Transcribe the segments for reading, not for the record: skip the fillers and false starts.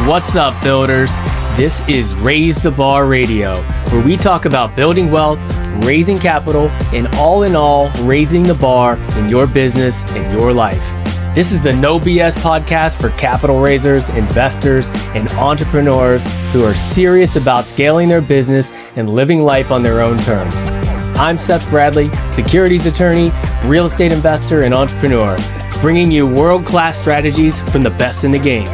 What's up, builders? This is Raise the Bar Radio, where we talk about building wealth, raising capital, and all in all, raising the bar in your business and your life. This is the No BS podcast for capital raisers, investors, and entrepreneurs who are serious about scaling their business and living life on their own terms. I'm Seth Bradley, securities attorney, real estate investor, and entrepreneur, bringing you world-class strategies from the best in the game.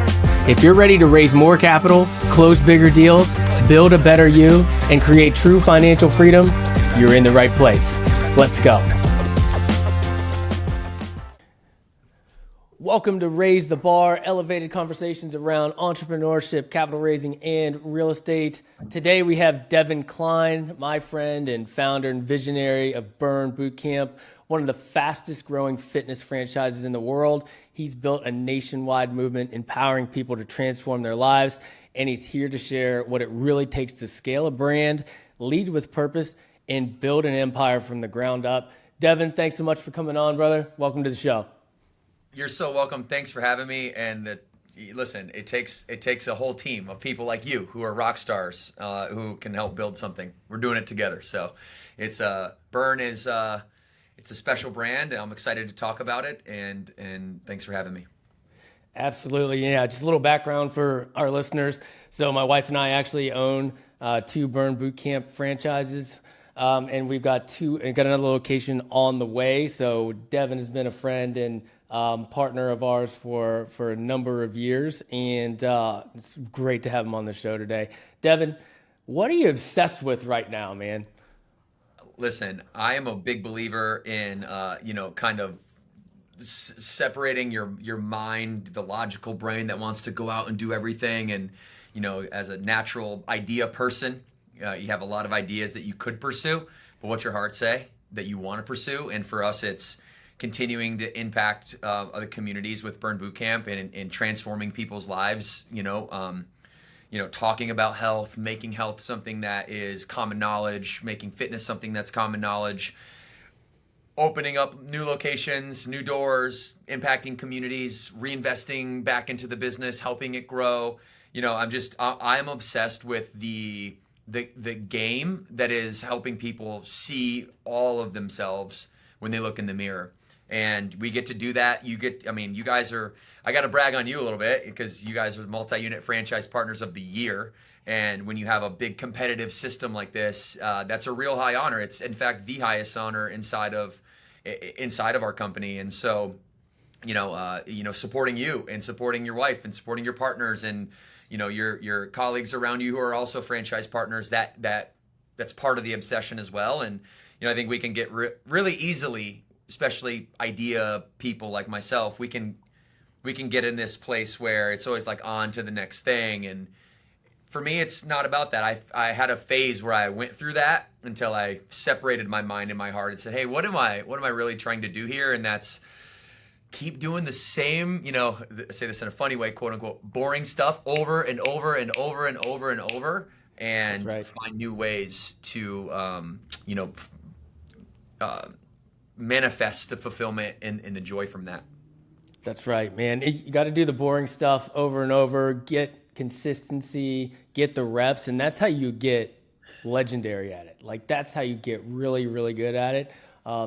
If you're ready to raise more capital, close bigger deals, build a better you, and create true financial freedom, you're in the right place. Let's go. Welcome to Raise the Bar, elevated conversations around entrepreneurship, capital raising, and real estate. Today we have Devan Kline, my friend and founder and visionary of Burn Bootcamp, one of the fastest growing fitness franchises in the world. He's built a nationwide movement empowering people to transform their lives, and he's here to share what it really takes to scale a brand, lead with purpose, and build an empire from the ground up. Devan, thanks so much for coming on, brother. Welcome to the show. You're so welcome. Thanks for having me. And listen, it takes a whole team of people like you who are rock stars who can help build something. We're doing it together. So it's Burn is it's a special brand, and I'm excited to talk about it. And thanks for having me. Absolutely. Yeah. Just a little background for our listeners. So my wife and I actually own two Burn Bootcamp franchises. And we've got another location on the way. So Devan has been a friend and partner of ours for a number of years, and it's great to have him on the show today. Devan, what are you obsessed with right now, man? Listen, I am a big believer in kind of separating your mind, the logical brain that wants to go out and do everything, and as a natural idea person, you have a lot of ideas that you could pursue, but what's your heart say that you want to pursue? And for us, it's continuing to impact other communities with Burn Bootcamp and transforming people's lives. Talking about health, making health something that is common knowledge, making fitness something that's common knowledge, opening up new locations, new doors, impacting communities, reinvesting back into the business, helping it grow. I'm obsessed with the game that is helping people see all of themselves when they look in the mirror. And we get to do that. You guys are, I got to brag on you a little bit because you guys are multi-unit franchise partners of the year. And when you have a big competitive system like this, that's a real high honor. It's in fact the highest honor inside of our company. And so, supporting you and supporting your wife and supporting your partners and, your colleagues around you who are also franchise partners, that's part of the obsession as well. And, I think we can get really easily, especially idea people like myself, we can get in this place where it's always like on to the next thing. And for me, it's not about that. I had a phase where I went through that until I separated my mind and my heart and said, hey, what am I really trying to do here? And that's keep doing the same, I say this in a funny way, quote unquote, boring stuff over and over and over and over and over, and find new ways to, manifest the fulfillment and the joy from that. That's right, man. You got to do the boring stuff over and over, get consistency, get the reps, and that's how you get legendary at it. Like, that's how you get really, really good at it,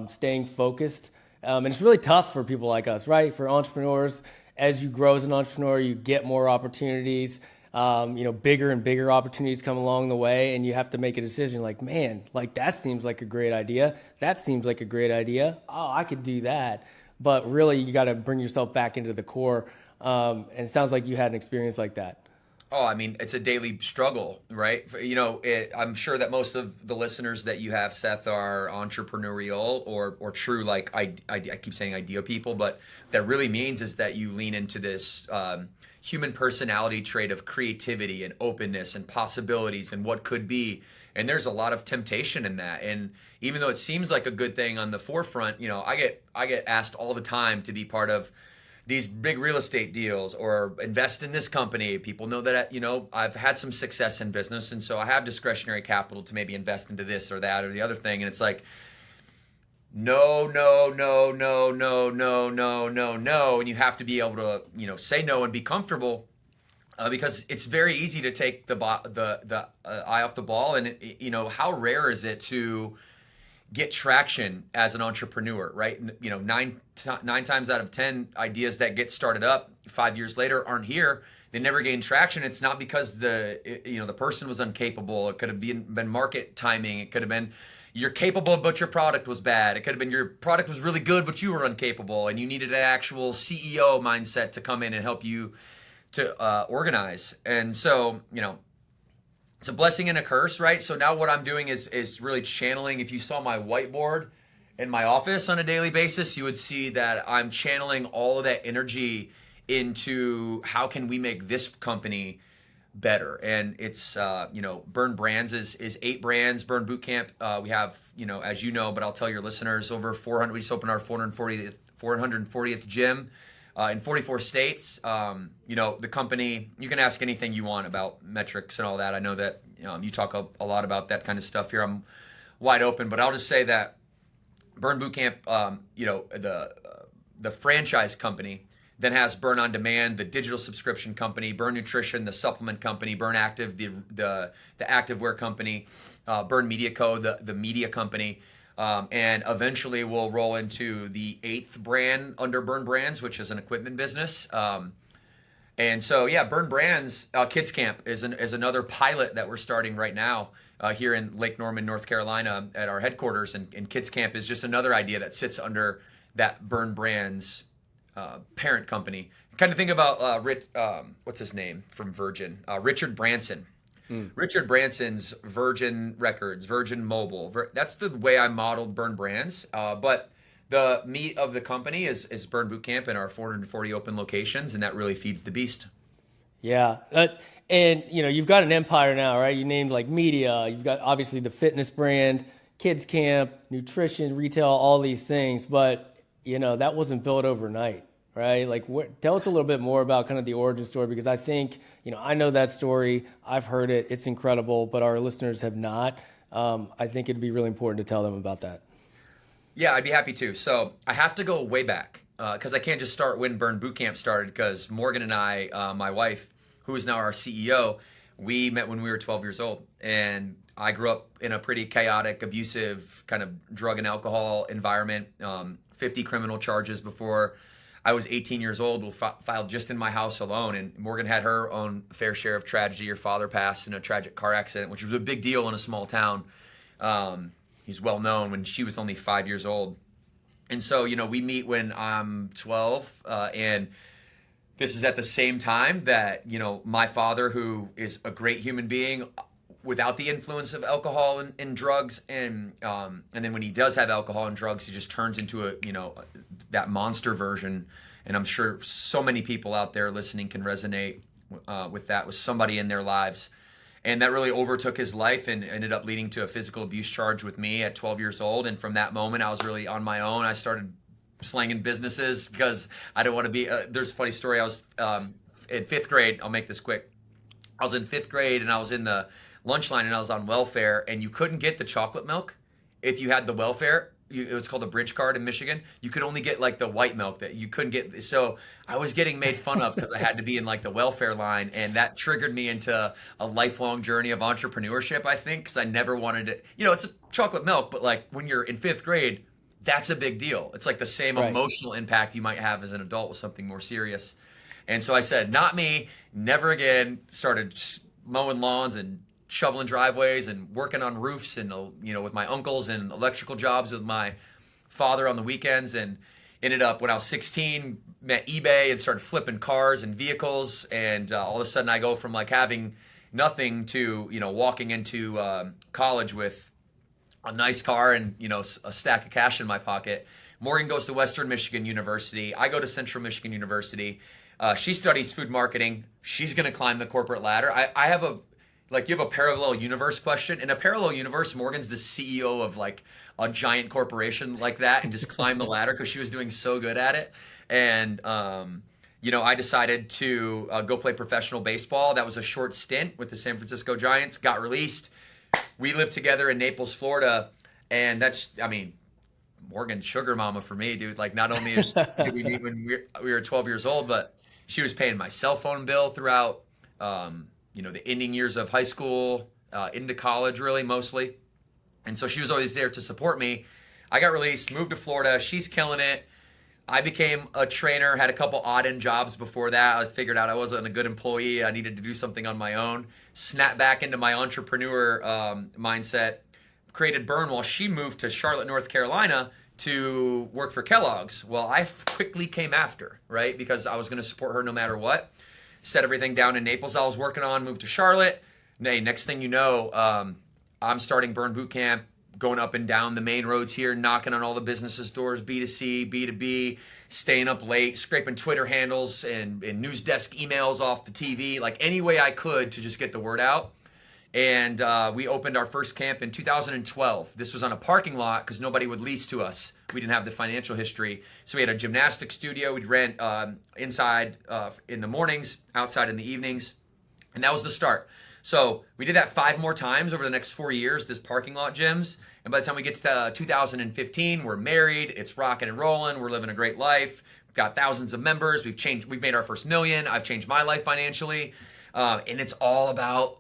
staying focused. And it's really tough for people like us, right? For entrepreneurs, as you grow as an entrepreneur, you get more opportunities. Bigger and bigger opportunities come along the way, and you have to make a decision like, man, like that seems like a great idea. That seems like a great idea. Oh, I could do that. But really, you got to bring yourself back into the core. And it sounds like you had an experience like that. Oh, I mean, it's a daily struggle, right? I'm sure that most of the listeners that you have, Seth, are entrepreneurial or true, like I keep saying idea people, but that really means is that you lean into this human personality trait of creativity and openness and possibilities and what could be. And there's a lot of temptation in that. And even though it seems like a good thing on the forefront, I get asked all the time to be part of these big real estate deals or invest in this company. People know that, I've had some success in business. And so I have discretionary capital to maybe invest into this or that or the other thing. And it's like, no. And you have to be able to, say no and be comfortable. because it's very easy to take the eye off the ball. And how rare is it to get traction as an entrepreneur, right? Nine times out of 10 ideas that get started up 5 years later aren't here. They never gain traction. It's not because the person was incapable. It could have been market timing. It could have been you're capable, but your product was bad. It could have been your product was really good, but you were incapable, and you needed an actual CEO mindset to come in and help you to organize. And so, it's a blessing and a curse, right? So now what I'm doing is really channeling. If you saw my whiteboard in my office on a daily basis, you would see that I'm channeling all of that energy into how can we make this company better. And it's Burn Brands is 8 brands. Burn Bootcamp, we have, as you know, but I'll tell your listeners, over 400. We just opened our 440th gym in 44 states. The company, you can ask anything you want about metrics and all that. I know that you talk a lot about that kind of stuff here. I'm wide open, but I'll just say that Burn Bootcamp, the franchise company, then has Burn On Demand, the digital subscription company, Burn Nutrition, the supplement company, Burn Active, the activewear company, Burn Media Co., the media company. And eventually we'll roll into the 8th brand under Burn Brands, which is an equipment business. And so, Burn Brands Kids Camp is another pilot that we're starting right now here in Lake Norman, North Carolina at our headquarters. And Kids Camp is just another idea that sits under that Burn Brands parent company. Kind of think about what's his name from Virgin? Richard Branson. Richard Branson's Virgin Records, Virgin Mobile. That's the way I modeled Burn Brands. But the meat of the company is Burn Bootcamp and our 440 open locations, and that really feeds the beast. Yeah. And, you've got an empire now, right? You named like media. You've got obviously the fitness brand, kids camp, nutrition, retail, all these things. But, that wasn't built overnight, right? Like, tell us a little bit more about kind of the origin story, because I think, I know that story. I've heard it. It's incredible, but our listeners have not. I think it'd be really important to tell them about that. Yeah, I'd be happy to. So I have to go way back because I can't just start when Burn Bootcamp started, because Morgan and I, my wife, who is now our CEO, we met when we were 12 years old. And I grew up in a pretty chaotic, abusive kind of drug and alcohol environment, 50 criminal charges before I was 18 years old, filed just in my house alone. And Morgan had her own fair share of tragedy. Her father passed in a tragic car accident, which was a big deal in a small town. He's well known when she was only 5 years old. And so, we meet when I'm 12, and this is at the same time that, my father, who is a great human being without the influence of alcohol and drugs, and then when he does have alcohol and drugs, he just turns into that monster version. And I'm sure so many people out there listening can resonate with that, with somebody in their lives. And that really overtook his life and ended up leading to a physical abuse charge with me at 12 years old. And from that moment, I was really on my own. I started slanging businesses because I didn't want to be. There's a funny story. I was in 5th grade. I'll make this quick. I was in 5th grade and I was in the lunch line and I was on welfare, and you couldn't get the chocolate milk if you had the welfare. It was called a bridge card in Michigan. You could only get like the white milk that you couldn't get. So I was getting made fun of because I had to be in like the welfare line, and that triggered me into a lifelong journey of entrepreneurship, I think, because I never wanted it. It's a chocolate milk, but like when you're in 5th grade, that's a big deal. It's like the same emotional impact you might have as an adult with something more serious. And so I said, not me, never again. Started mowing lawns and shoveling driveways and working on roofs and with my uncles, and electrical jobs with my father on the weekends, and ended up when I was 16 met eBay and started flipping cars and vehicles, and all of a sudden I go from like having nothing to walking into college with a nice car and a stack of cash in my pocket. Morgan goes to Western Michigan University. I go to Central Michigan University. She studies food marketing. She's going to climb the corporate ladder. I have you have a parallel universe question. In a parallel universe, Morgan's the CEO of like a giant corporation like that and just climbed the ladder because she was doing so good at it. And, I decided to go play professional baseball. That was a short stint with the San Francisco Giants, got released. We lived together in Naples, Florida. And Morgan's sugar mama for me, dude. Like, not only did we meet when we were 12 years old, but she was paying my cell phone bill throughout the ending years of high school, into college, really mostly. And so she was always there to support me. I got released, moved to Florida. She's killing it. I became a trainer, had a couple odd-end jobs before that. I figured out I wasn't a good employee. I needed to do something on my own. Snapped back into my entrepreneur mindset. Created Burn while she moved to Charlotte, North Carolina to work for Kellogg's. Well, I quickly came after, right? Because I was going to support her no matter what. Set everything down in Naples I was working on, moved to Charlotte. Next thing you know, I'm starting Burn Bootcamp, going up and down the main roads here, knocking on all the businesses' doors, B2C, B2B, staying up late, scraping Twitter handles and news desk emails off the TV, like any way I could to just get the word out. And we opened our first camp in 2012. This was on a parking lot because nobody would lease to us. We didn't have the financial history. So we had a gymnastics studio. We'd rent inside in the mornings, outside in the evenings. And that was the start. So we did that 5 more times over the next 4 years, this parking lot gyms. And by the time we get to 2015, we're married. It's rocking and rolling. We're living a great life. We've got thousands of members. We've made our first $1 million. I've changed my life financially. And it's all about,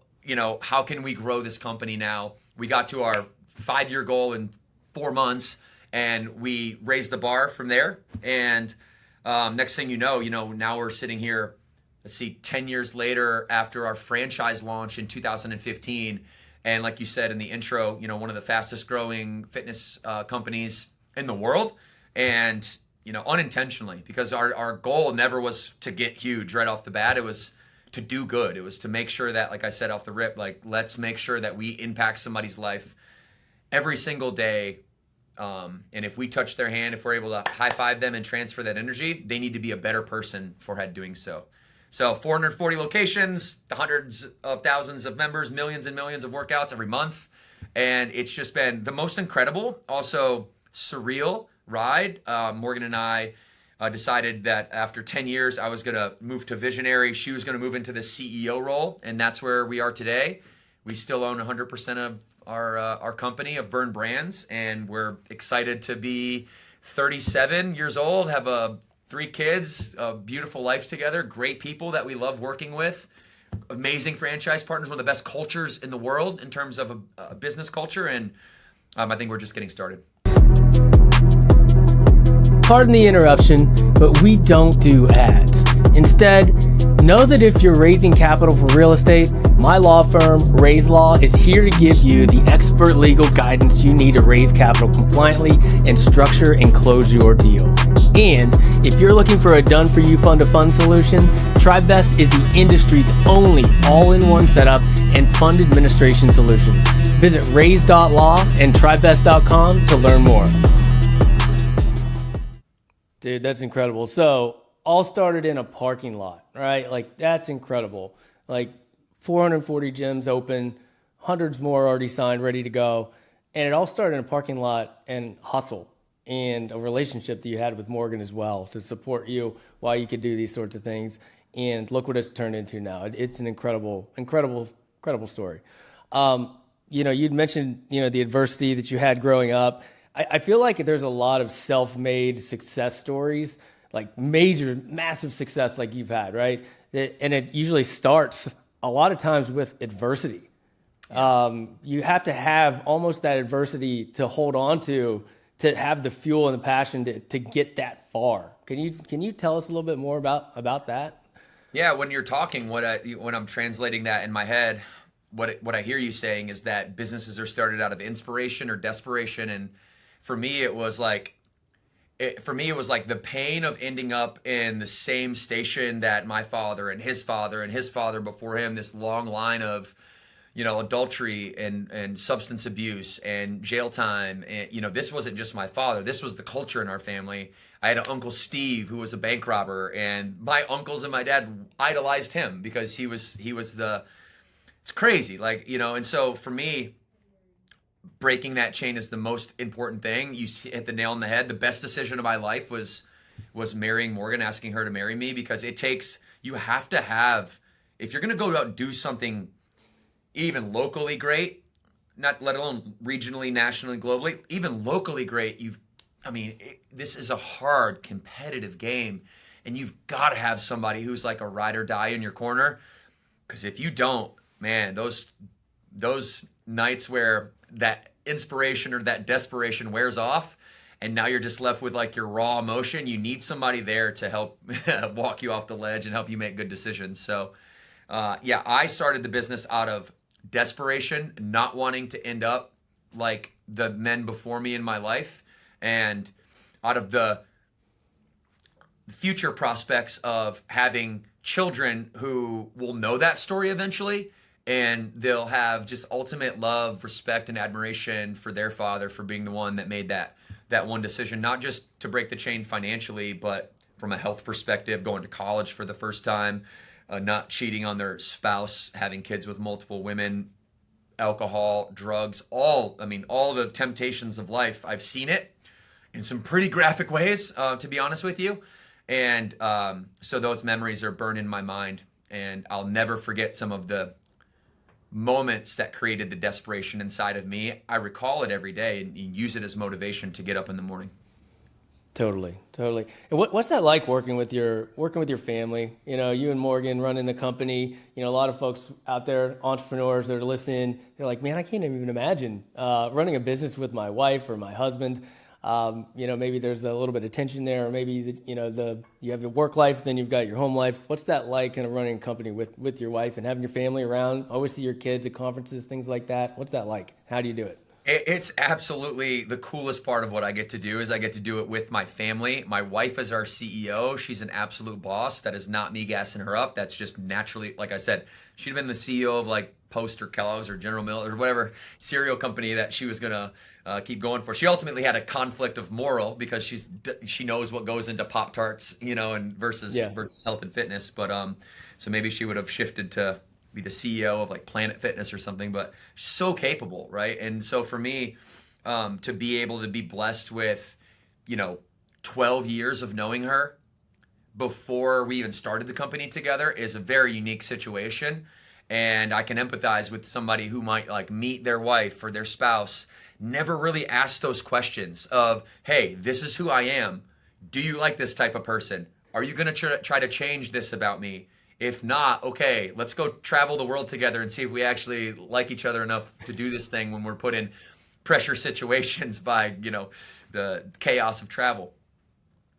how can we grow this company now? We got to our 5-year goal in 4 months, and we raised the bar from there. And next thing you know, now we're sitting here, 10 years later after our franchise launch in 2015. And like you said in the intro, one of the fastest growing fitness companies in the world. And, unintentionally, because our goal never was to get huge right off the bat. It was to do good. It was to make sure that, like I said off the rip, let's make sure that we impact somebody's life every single day. And if we touch their hand, if we're able to high five them and transfer that energy, they need to be a better person for doing so. So 440 locations, hundreds of thousands of members, millions and millions of workouts every month. And it's just been the most incredible, also surreal ride. Morgan and I decided that after 10 years, I was going to move to visionary. She was going to move into the CEO role. And that's where we are today. We still own 100% of our company of Burn Brands. And we're excited to be 37 years old, have 3 kids, a beautiful life together, great people that we love working with, amazing franchise partners, one of the best cultures in the world in terms of a business culture. And I think we're just getting started. Pardon the interruption, but we don't do ads. Instead, know that if you're raising capital for real estate, my law firm, Raise Law, is here to give you the expert legal guidance you need to raise capital compliantly and structure and close your deal. And if you're looking for a done-for-you fund-to-fund solution, TribeVest is the industry's only all-in-one setup and fund administration solution. Visit raise.law and tribevest.com to learn more. Dude, that's incredible. So all started in a parking lot, right? That's incredible. 440 gyms open, hundreds more already signed, ready to go. And it all started in a parking lot and hustle and a relationship that you had with Morgan as well to support you while you could do these sorts of things. And look what it's turned into now. It's an incredible story. You'd mentioned, the adversity that you had growing up. I feel like there's a lot of self-made success stories, like major, massive success like you've had, right? And it usually starts a lot of times with adversity. You have to have almost that adversity to hold on to have the fuel and the passion to get that far. Can you tell us a little bit more about that? Yeah, when you're talking, when I'm translating that in my head, what I hear you saying is that businesses are started out of inspiration or desperation. And for me, it was like the pain of ending up in the same station that my father and his father before him, this long line of, adultery and substance abuse and jail time. And, this wasn't just my father. This was the culture in our family. I had an Uncle Steve who was a bank robber, and my uncles and my dad idolized him because he was it's crazy. And so for me, breaking that chain is the most important thing. You hit the nail on the head. The best decision of my life was marrying Morgan, asking her to marry me, because you have to have, if you're going to go out and do something even locally great, not let alone regionally, nationally, globally, even locally great, this is a hard competitive game, and you've got to have somebody who's like a ride or die in your corner. Because if you don't, man, those nights where that inspiration or that desperation wears off, and now you're just left with like your raw emotion, you need somebody there to help walk you off the ledge and help you make good decisions. So, yeah, I started the business out of desperation, not wanting to end up like the men before me in my life, and out of the future prospects of having children who will know that story eventually, and they'll have just ultimate love, respect, and admiration for their father for being the one that made that one decision, not just to break the chain financially, but from a health perspective, going to college for the first time, not cheating on their spouse, having kids with multiple women, alcohol, drugs, all the temptations of life. I've seen it in some pretty graphic ways, to be honest with you. And so those memories are burned in my mind, and I'll never forget some of the moments that created the desperation inside of me. I recall it every day and use it as motivation to get up in the morning. Totally. And what's that like working with your family? You know, you and Morgan running the company. You know, a lot of folks out there, entrepreneurs that are listening, they're like, man, I can't even imagine running a business with my wife or my husband. You know, maybe there's a little bit of tension there, or maybe you have your work life, then you've got your home life. What's that like, kind of running a company with your wife and having your family around? Always see your kids at conferences, things like that. What's that like? How do you do it? It's absolutely the coolest part of what I get to do is I get to do it with my family. My wife is our CEO. She's an absolute boss. That is not me gassing her up. That's just naturally, like I said, she'd have been the CEO of like Post or Kellogg's or General Mills or whatever cereal company that she was going to keep going for. She ultimately had a conflict of moral because she knows what goes into Pop-Tarts, you know, and versus health and fitness. But so maybe she would have shifted to be the CEO of like Planet Fitness or something, but she's so capable, right? And so for me, to be able to be blessed with, 12 years of knowing her before we even started the company together is a very unique situation. And I can empathize with somebody who might like meet their wife or their spouse, never really ask those questions of, hey, this is who I am. Do you like this type of person? Are you going to try to change this about me? If not, okay, let's go travel the world together and see if we actually like each other enough to do this thing when we're put in pressure situations by, the chaos of travel.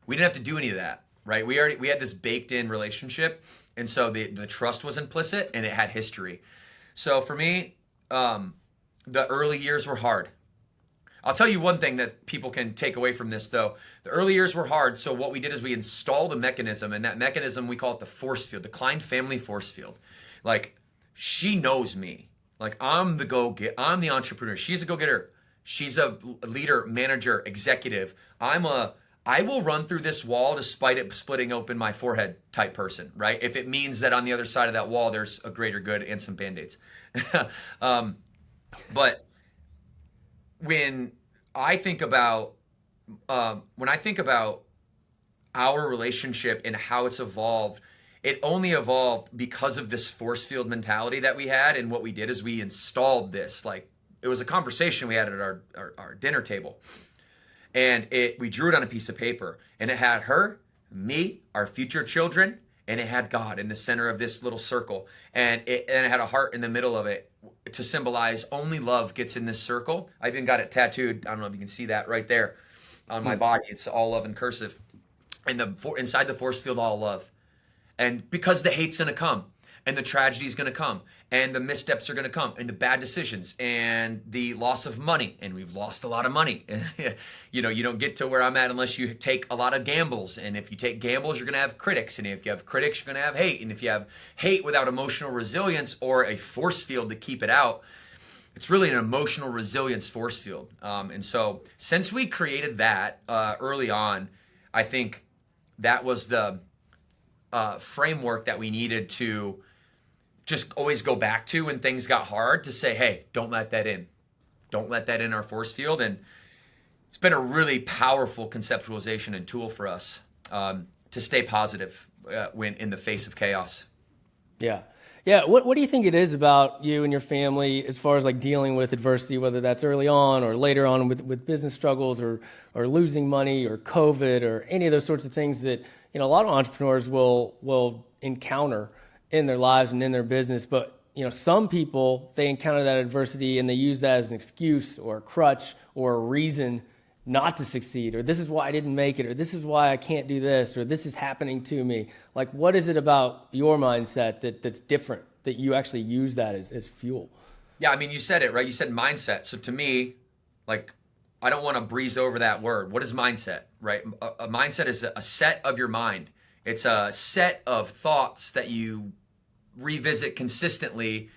We didn't have to do any of that, right? We had this baked in relationship. And so the trust was implicit and it had history. So for me, the early years were hard. I'll tell you one thing that people can take away from this, though. The early years were hard, so what we did is we installed a mechanism, and that mechanism, we call it the force field, the Kline family force field. Like, she knows me. Like, I'm the entrepreneur. She's a go-getter. She's a leader, manager, executive. I will run through this wall despite it splitting open my forehead type person, right? If it means that on the other side of that wall, there's a greater good and some Band-Aids. But when I think about our relationship and how it's evolved, it only evolved because of this force field mentality that we had. And what we did is we installed this. Like, it was a conversation we had at our dinner table, and we drew it on a piece of paper, and it had her, me, our future children, and it had God in the center of this little circle, and it had a heart in the middle of it to symbolize only love gets in this circle. I even got it tattooed. I don't know if you can see that right there on my body. It's all love in cursive, and inside the force field, all love. And because the hate's going to come, and the tragedy is going to come, and the missteps are going to come, and the bad decisions, and the loss of money, and we've lost a lot of money. You don't get to where I'm at unless you take a lot of gambles, and if you take gambles, you're going to have critics, and if you have critics, you're going to have hate, and if you have hate without emotional resilience or a force field to keep it out, it's really an emotional resilience force field. And so since we created that early on, I think that was the framework that we needed to just always go back to when things got hard, to say, hey, don't let that in. Don't let that in our force field. And it's been a really powerful conceptualization and tool for us to stay positive when in the face of chaos. Yeah. What do you think it is about you and your family as far as like dealing with adversity, whether that's early on or later on with business struggles or losing money or COVID or any of those sorts of things that, a lot of entrepreneurs will encounter. in their lives and in their business. But, some people, they encounter that adversity and they use that as an excuse or a crutch or a reason not to succeed, or this is why I didn't make it, or this is why I can't do this, or this is happening to me. Like, what is it about your mindset that's different, that you actually use that as fuel? Yeah, I mean, you said it, right? You said mindset. So to me, like, I don't want to breeze over that word. What is mindset, right? A mindset is a set of your mind. It's a set of thoughts that you revisit consistently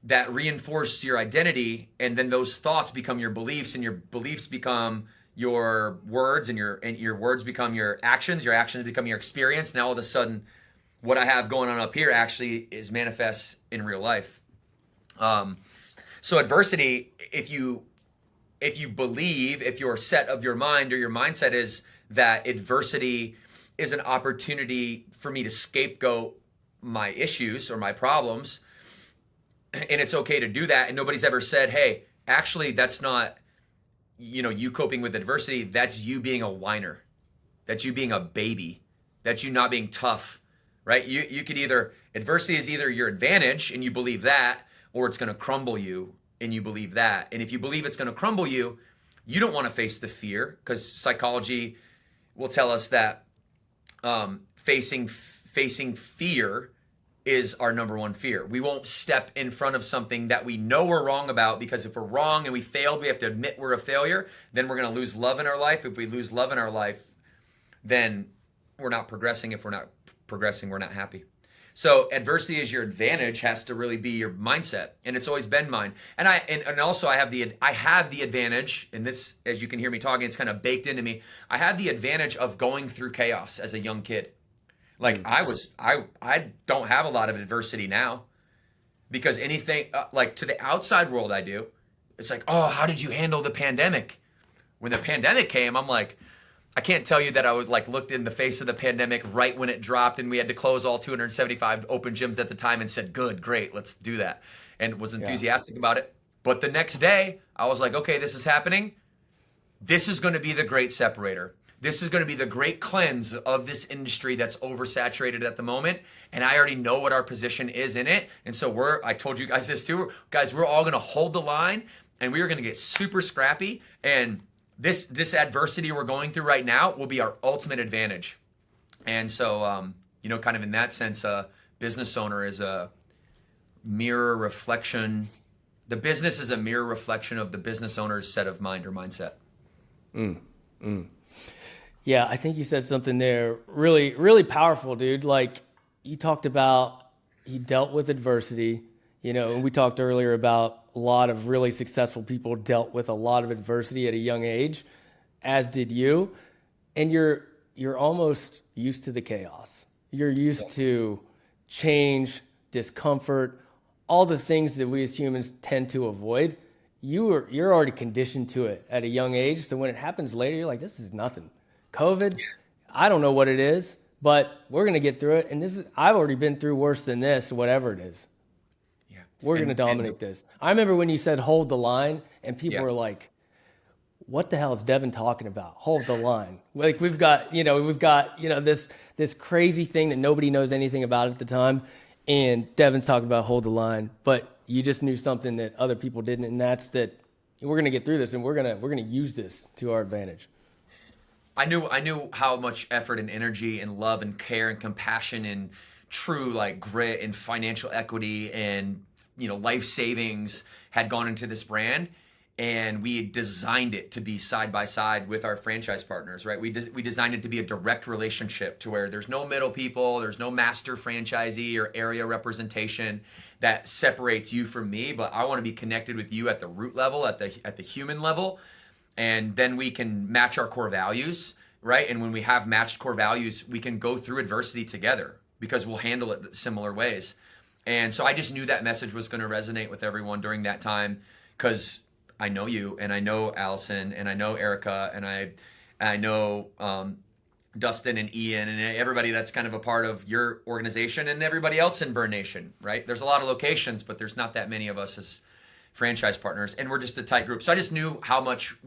that reinforce your identity, and then those thoughts become your beliefs, and your beliefs become your words, and your words become your actions become your experience. Now all of a sudden what I have going on up here actually is manifests in real life. So adversity, if you believe, if your set of your mind or your mindset is that adversity is an opportunity for me to scapegoat my issues or my problems, and it's okay to do that, and nobody's ever said, hey, actually that's not you coping with adversity, that's you being a whiner, that's you being a baby, that's you not being tough, right? You could either, adversity is either your advantage and you believe that, or it's going to crumble you and you believe that. And if you believe it's going to crumble you, you don't want to face the fear, because psychology will tell us that facing fear is our number one fear. We won't step in front of something that we know we're wrong about, because if we're wrong and we failed, we have to admit we're a failure. Then we're going to lose love in our life. If we lose love in our life, then we're not progressing. If we're not progressing, we're not happy. So adversity is your advantage has to really be your mindset, and it's always been mine. And also I have the advantage, and this, as you can hear me talking, it's kind of baked into me. I have the advantage of going through chaos as a young kid. Like I don't have a lot of adversity now, because anything like to the outside world I do, it's like, oh, how did you handle the pandemic? When the pandemic came, I'm like, I can't tell you that I was like looked in the face of the pandemic right when it dropped and we had to close all 275 open gyms at the time and said, good, great, let's do that. And was enthusiastic about it. But the next day I was like, okay, this is happening. This is going to be the great separator. This is going to be the great cleanse of this industry that's oversaturated at the moment. And I already know what our position is in it. And so I told you guys this too, guys, we're all going to hold the line, and we are going to get super scrappy. And this adversity we're going through right now will be our ultimate advantage. And so, kind of in that sense, a business owner is a mirror reflection. The business is a mirror reflection of the business owner's set of mind or mindset. Yeah, I think you said something there really, really powerful, dude. Like, you talked about he dealt with adversity, and we talked earlier about a lot of really successful people dealt with a lot of adversity at a young age, as did you. And you're almost used to the chaos. You're used to change, discomfort, all the things that we as humans tend to avoid. You're already conditioned to it at a young age. So when it happens later, you're like, this is nothing. COVID, I don't know what it is, but we're going to get through it. And I've already been through worse than this, whatever it is. Yeah. We're going to dominate this. I remember when you said hold the line, and people were like, what the hell is Devan talking about? Hold the line. Like we've got this crazy thing that nobody knows anything about at the time. And Devan's talking about hold the line, but you just knew something that other people didn't. And that's that we're going to get through this, and we're going to use this to our advantage. I knew how much effort and energy and love and care and compassion and true like grit and financial equity and life savings had gone into this brand, and we designed it to be side by side with our franchise partners, right? We designed it to be a direct relationship to where there's no middle people, there's no master franchisee or area representation that separates you from me, but I want to be connected with you at the root level, at the human level. And then we can match our core values, right? And when we have matched core values, we can go through adversity together because we'll handle it similar ways. And so I just knew that message was going to resonate with everyone during that time, because I know you, and I know Allison, and I know Erica, and I know Dustin and Ian and everybody that's kind of a part of your organization, and everybody else in Burn Nation, right? There's a lot of locations, but there's not that many of us as franchise partners, and we're just a tight group. So I just knew how much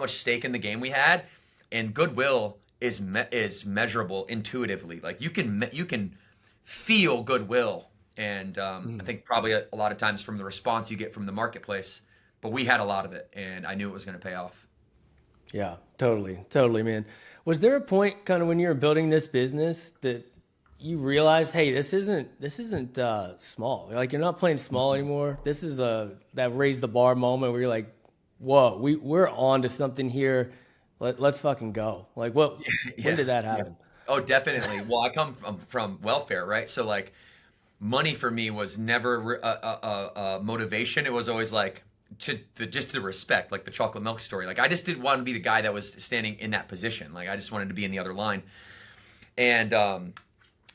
stake in the game we had, and goodwill is measurable intuitively. Like you can feel goodwill. And I think probably a lot of times from the response you get from the marketplace, but we had a lot of it, and I knew it was going to pay off. Yeah, totally, man. Was there a point kind of when you were building this business that you realized, hey, this isn't small. Like you're not playing small anymore. This is that raise the bar moment where you're like, whoa, we're on to something here. Let's fucking go. Like what? When did that happen? Oh, definitely. Well, I come from welfare, right? So like money for me was never a motivation. It was always like just the respect, like the chocolate milk story. Like I just didn't want to be the guy that was standing in that position. Like I just wanted to be in the other line. And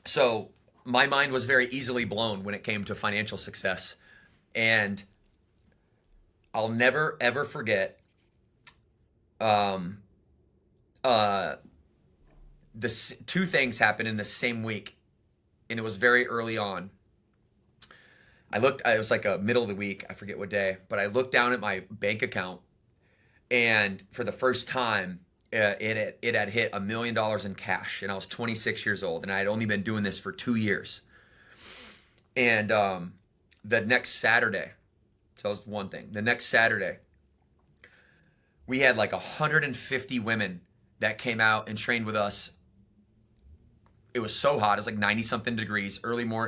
so my mind was very easily blown when it came to financial success. And I'll never ever forget um, the two things happened in the same week, and it was very early on. It was like a middle of the week, I forget what day, but I looked down at my bank account, and for the first time, it had hit $1 million in cash, and I was 26 years old, and I had only been doing this for 2 years. And the next Saturday, so that was one thing. The next Saturday, we had like 150 women that came out and trained with us. It was so hot. It was like 90 something degrees,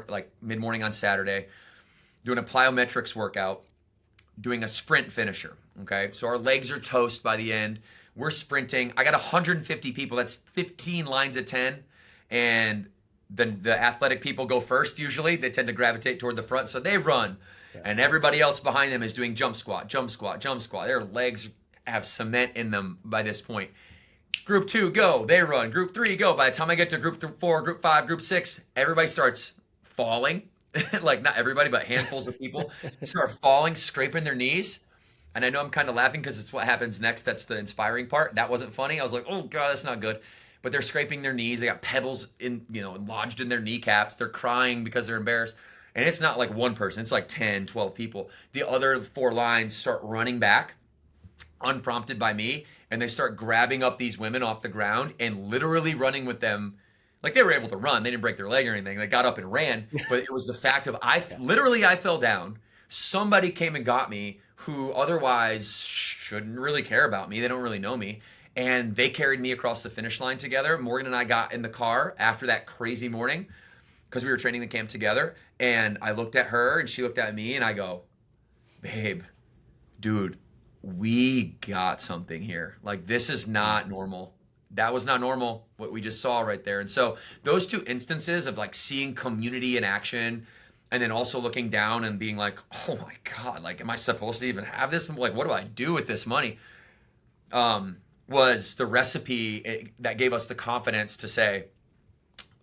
like mid morning on Saturday, doing a plyometrics workout, doing a sprint finisher. Okay. So our legs are toast by the end. We're sprinting. I got 150 people. That's 15 lines of 10. And the athletic people go first usually. They tend to gravitate toward the front. So they run. Yeah. And everybody else behind them is doing jump squat, jump squat, jump squat. Their legs have cement in them by this point. Group 2, go. They run. Group 3, go. By the time I get to group 4, group 5, group 6, everybody starts falling. Like not everybody, but handfuls of people start falling, scraping their knees. And I know I'm kind of laughing because it's what happens next. That's the inspiring part. That wasn't funny. I was like, oh God, that's not good. But they're scraping their knees. They got pebbles lodged in their kneecaps. They're crying because they're embarrassed. And it's not like one person. It's like 10, 12 people. The other 4 lines start running back, unprompted by me. And they start grabbing up these women off the ground and literally running with them. Like they were able to run. They didn't break their leg or anything. They got up and ran. But it was the fact of I fell down. Somebody came and got me who otherwise shouldn't really care about me. They don't really know me. And they carried me across the finish line together. Morgan and I got in the car after that crazy morning because we were training the camp together. And I looked at her and she looked at me and I go, babe, dude, we got something here. Like this is not normal. That was not normal, what we just saw right there. And so those two instances of like seeing community in action and then also looking down and being like, oh my God, like, am I supposed to even have this? Like, what do I do with this money? Was the recipe that gave us the confidence to say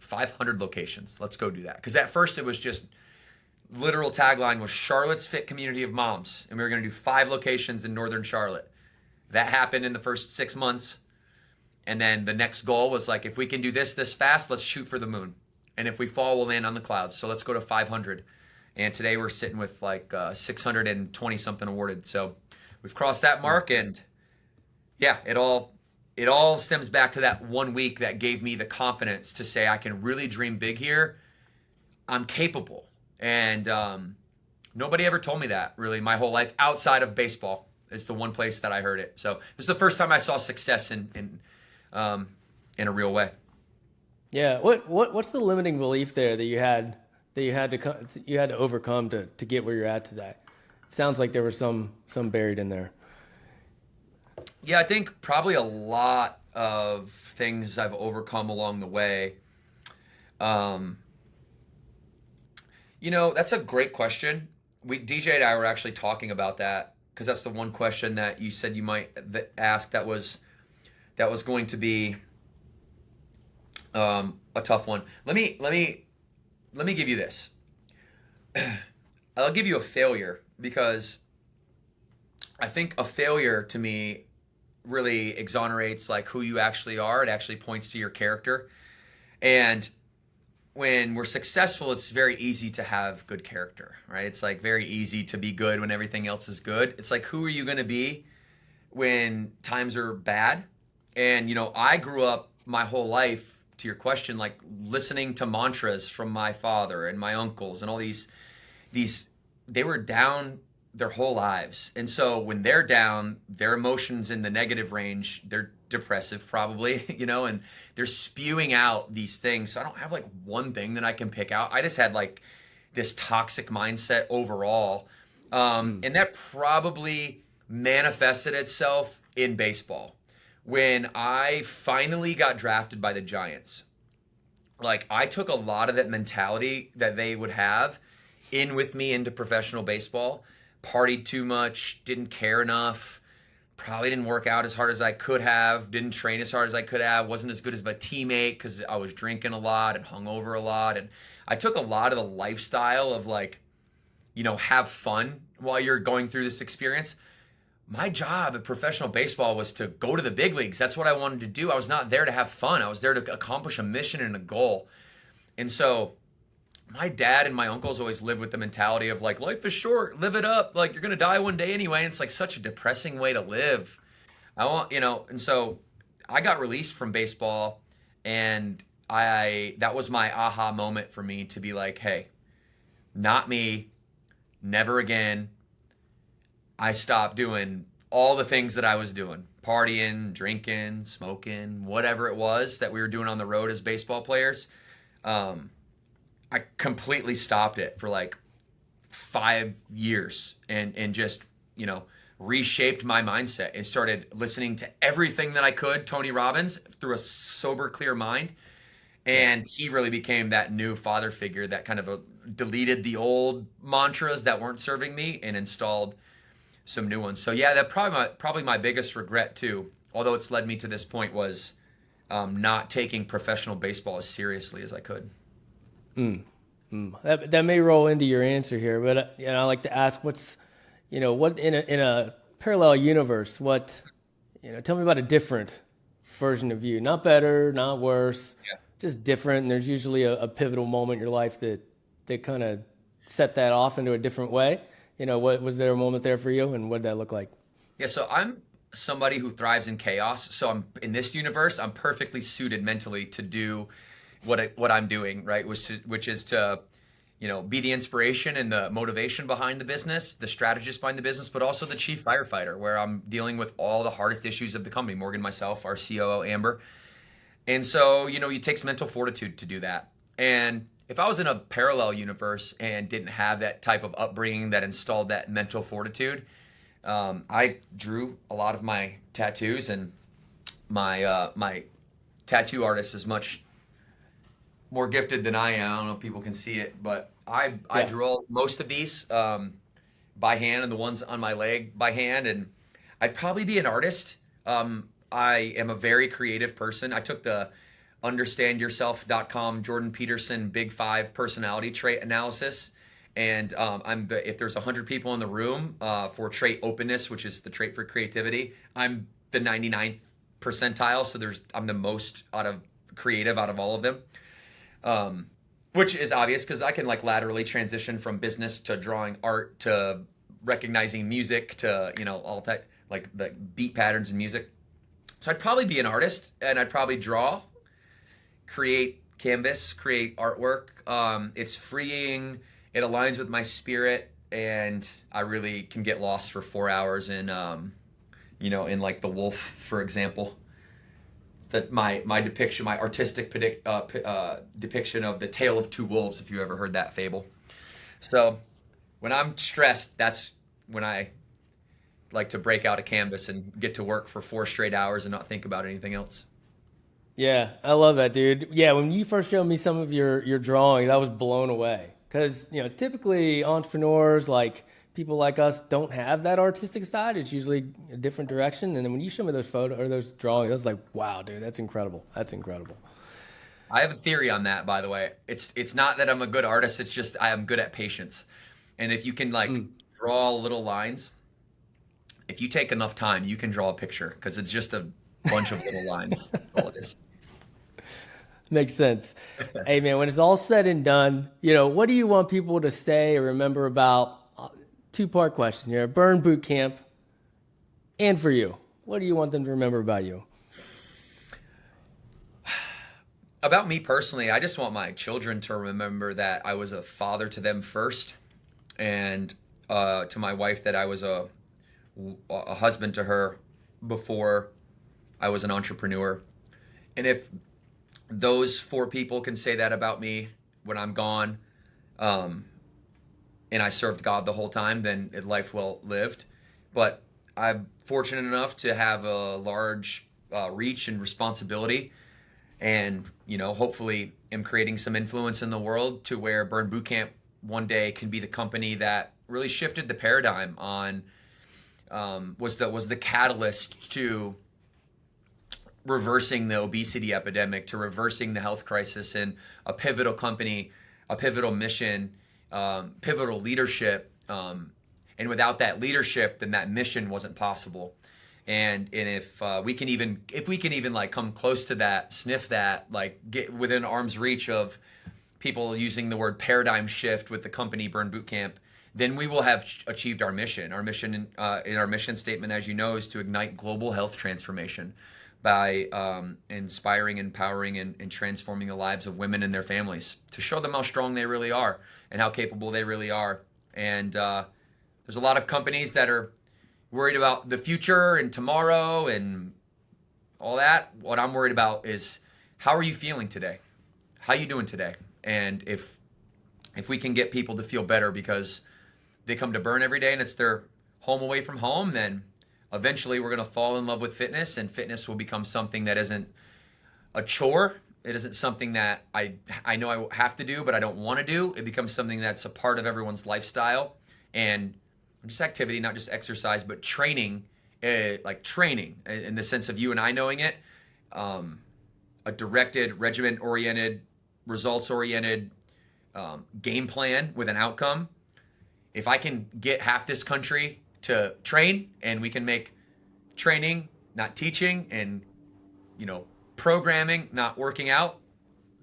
500 locations. Let's go do that. Because at first it was just literal tagline was Charlotte's Fit Community of Moms. And we were going to do 5 locations in Northern Charlotte. That happened in the first 6 months. And then the next goal was like, if we can do this fast, let's shoot for the moon. And if we fall, we'll land on the clouds. So let's go to 500. And today we're sitting with like 620 something awarded. So we've crossed that mark. And yeah, it all stems back to that 1 week that gave me the confidence to say I can really dream big here. I'm capable. And nobody ever told me that really my whole life outside of baseball. Is the one place that I heard it. So this is the first time I saw success in a real way. Yeah. What's the limiting belief there that you had to overcome to get where you're at today? It sounds like there was some buried in there. Yeah, I think probably a lot of things I've overcome along the way. That's a great question. DJ and I were actually talking about that because that's the one question that you said you might ask that was going to be a tough one. Let me give you this. I'll give you a failure because I think a failure to me really exonerates like who you actually are. It actually points to your character. And when we're successful, it's very easy to have good character, right? It's like very easy to be good when everything else is good. It's like, who are you going to be when times are bad? And, I grew up my whole life to your question, like listening to mantras from my father and my uncles and all these, they were down their whole lives. And so when they're down, their emotions in the negative range, they're depressive probably, and they're spewing out these things. So I don't have like one thing that I can pick out. I just had like this toxic mindset overall. And that probably manifested itself in baseball. When I finally got drafted by the Giants, like I took a lot of that mentality that they would have in with me into professional baseball. Partied too much, didn't care enough, probably didn't work out as hard as I could have, didn't train as hard as I could have, wasn't as good as my teammate because I was drinking a lot and hung over a lot. And I took a lot of the lifestyle of like, have fun while you're going through this experience. My job at professional baseball was to go to the big leagues. That's what I wanted to do. I was not there to have fun. I was there to accomplish a mission and a goal. And so my dad and my uncles always lived with the mentality of like, life is short, live it up. Like you're going to die one day anyway. And it's like such a depressing way to live. And so I got released from baseball, and that was my aha moment for me to be like, hey, not me, never again. I stopped doing all the things that I was doing, partying, drinking, smoking, whatever it was that we were doing on the road as baseball players. I completely stopped it for like 5 years and just, reshaped my mindset and started listening to everything that I could, Tony Robbins, through a sober, clear mind. And he really became that new father figure that kind of deleted the old mantras that weren't serving me and installed some new ones. So yeah, that probably my biggest regret too, although it's led me to this point, was not taking professional baseball as seriously as I could. That may roll into your answer here, but I like to ask, what in a parallel universe, tell me about a different version of you, not better, not worse, just different. And there's usually a pivotal moment in your life that kind of set that off into a different way. What was there a moment there for you, and what did that look like? Yeah, so I'm somebody who thrives in chaos. So I'm in this universe, I'm perfectly suited mentally to do what I'm doing, right? Which is to, be the inspiration and the motivation behind the business, the strategist behind the business, but also the chief firefighter, where I'm dealing with all the hardest issues of the company, Morgan, myself, our COO, Amber. And so, it takes mental fortitude to do that. And if I was in a parallel universe and didn't have that type of upbringing that installed that mental fortitude, I drew a lot of my tattoos, and my tattoo artist is much more gifted than I am. I don't know if people can see it, but I drew most of these by hand, and the ones on my leg by hand. And I'd probably be an artist. I am a very creative person. I took the understandyourself.com Jordan Peterson Big 5 personality trait analysis. And if there's 100 people in the room for trait openness, which is the trait for creativity, I'm the 99th percentile. So I'm the most creative out of all of them. Which is obvious because I can like laterally transition from business to drawing art to recognizing music to, all that, like the beat patterns in music. So I'd probably be an artist, and I'd probably draw, create canvas, create artwork. It's freeing. It aligns with my spirit, and I really can get lost for 4 hours in like The Wolf, for example. That my depiction, my artistic depiction of the Tale of Two Wolves, if you ever heard that fable. So when I'm stressed, that's when I like to break out a canvas and get to work for 4 straight hours and not think about anything else. Yeah, I love that, dude. Yeah, when you first showed me some of your drawings, I was blown away. Because, typically entrepreneurs, like people like us, don't have that artistic side. It's usually a different direction. And then when you show me those photos or those drawings, I was like, wow, dude, that's incredible. That's incredible. I have a theory on that, by the way. It's not that I'm a good artist. It's just I am good at patience. And if you can draw little lines, if you take enough time, you can draw a picture, because it's just a bunch of little lines. That's all it is. Makes sense. Hey, man, when it's all said and done, what do you want people to say or remember about, 2-part question here, Burn Boot Camp, and for you, what do you want them to remember about you? About me personally, I just want my children to remember that I was a father to them first, and to my wife that I was a husband to her before I was an entrepreneur. And if those 4 people can say that about me when I'm gone, and I served God the whole time, then life well lived. But I'm fortunate enough to have a large reach and responsibility, and hopefully am creating some influence in the world to where Burn Bootcamp one day can be the company that really shifted the paradigm on, was the catalyst to reversing the obesity epidemic, to reversing the health crisis, and a pivotal company, a pivotal mission, pivotal leadership. And without that leadership, then that mission wasn't possible. And if we can even like come close to that, sniff that, like get within arm's reach of people using the word paradigm shift with the company Burn Bootcamp, then we will have achieved our mission. Our mission in our mission statement, as you know, is to ignite global health transformation by inspiring, empowering, and transforming the lives of women and their families, to show them how strong they really are and how capable they really are. And there's a lot of companies that are worried about the future and tomorrow and all that. What I'm worried about is, how are you feeling today? How you doing today? And if we can get people to feel better because they come to Burn every day and it's their home away from home, then eventually we're going to fall in love with fitness, and fitness will become something that isn't a chore. It isn't something that I know I have to do, but I don't want to do. It becomes something that's a part of everyone's lifestyle, and just activity, not just exercise, but training, like training in the sense of you and I knowing it, a directed, regiment-oriented, results-oriented game plan with an outcome. If I can get half this country to train, and we can make training not teaching, and programming not working out,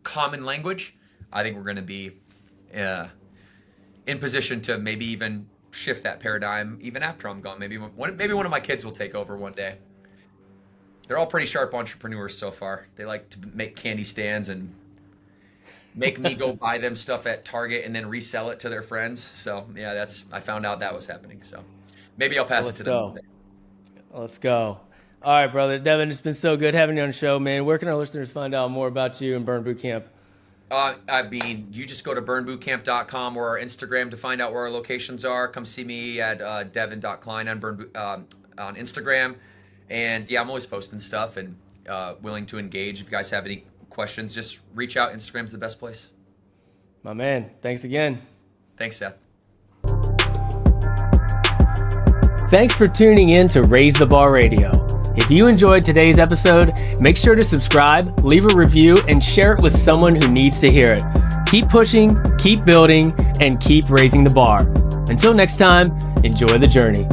common language, I think we're going to be in position to maybe even shift that paradigm even after I'm gone. Maybe one of my kids will take over one day. They're all pretty sharp entrepreneurs so far. They like to make candy stands and make me go buy them stuff at Target and then resell it to their friends. So yeah, I found out that was happening. So maybe I'll pass it to them. Let's go. All right, brother. Devan, it's been so good having you on the show, man. Where can our listeners find out more about you and Burn Bootcamp? You just go to burnbootcamp.com or our Instagram to find out where our locations are. Come see me at Devan.Kline on Instagram. And yeah, I'm always posting stuff and willing to engage. If you guys have any questions, just reach out. Instagram's the best place. My man, thanks again. Thanks, Seth. Thanks for tuning in to Raise the Bar Radio. If you enjoyed today's episode, make sure to subscribe, leave a review, and share it with someone who needs to hear it. Keep pushing, keep building, and keep raising the bar. Until next time, enjoy the journey.